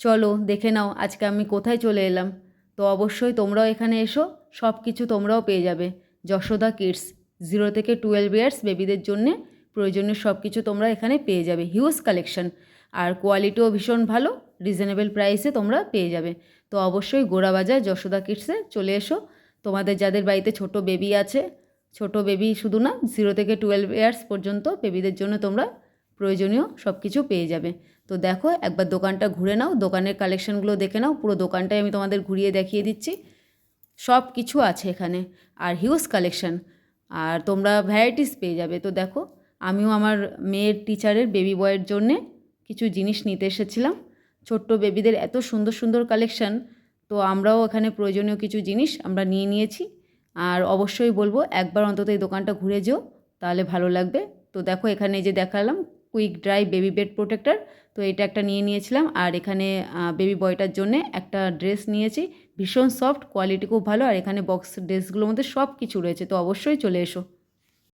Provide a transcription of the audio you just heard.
চলো দেখে নাও আজকে আমি কোথায় চলে এলাম। তো অবশ্যই তোমরাও এখানে এসো, সব কিছু তোমরাও পেয়ে যাবে। যশোদা কিডস 0 থেকে 12 ইয়ার্স বেবিদের জন্যে প্রয়োজনীয় সব কিছু তোমরা এখানে পেয়ে যাবে। হিউজ কালেকশন, আর কোয়ালিটিও ভীষণ ভালো, রিজনেবল প্রাইসে তোমরা পেয়ে যাবে। তো অবশ্যই গোড়াবাজার যশোদা কিডসে চলে এসো। তোমাদের যাদের বাড়িতে ছোট বেবি আছে, ছোট বেবি শুধু না, 0 থেকে 12 ইয়ার্স পর্যন্ত বেবিদের জন্য তোমরা প্রয়োজনীয় সব কিছু পেয়ে যাবে। তো দেখো একবার দোকানটা ঘুরে নাও, দোকানের কালেকশনগুলো দেখে নাও। পুরো দোকানটাই আমি তোমাদের ঘুরিয়ে দেখিয়ে দিচ্ছি। সব কিছু আছে এখানে, আর হিউজ কালেকশন, আর তোমরা ভ্যারাইটিস পেয়ে যাবে। তো দেখো আমিও আমার মেয়ের টিচারের বেবি বয়ের জন্যে কিছু জিনিস নিতে এসেছিলাম। ছোট্ট বেবিদের এত সুন্দর সুন্দর কালেকশন, তো আমরাও এখানে প্রয়োজনীয় কিছু জিনিস আমরা নিয়ে নিয়েছি। আর অবশ্যই বলবো একবার অন্তত এই দোকানটা ঘুরে যেও, তাহলে ভালো লাগবে। তো দেখো এখানে যে দেখালাম quick dry baby bed protector, তো এটা একটা নিয়ে নিয়েছিলাম। আর এখানে বেবি বয়টার জন্যে একটা ড্রেস নিয়েছি, ভীষণ সফট, কোয়ালিটি খুব ভালো। আর এখানে বক্স ড্রেসগুলোর মধ্যে সব কিছু রয়েছে, তো অবশ্যই চলে এসো।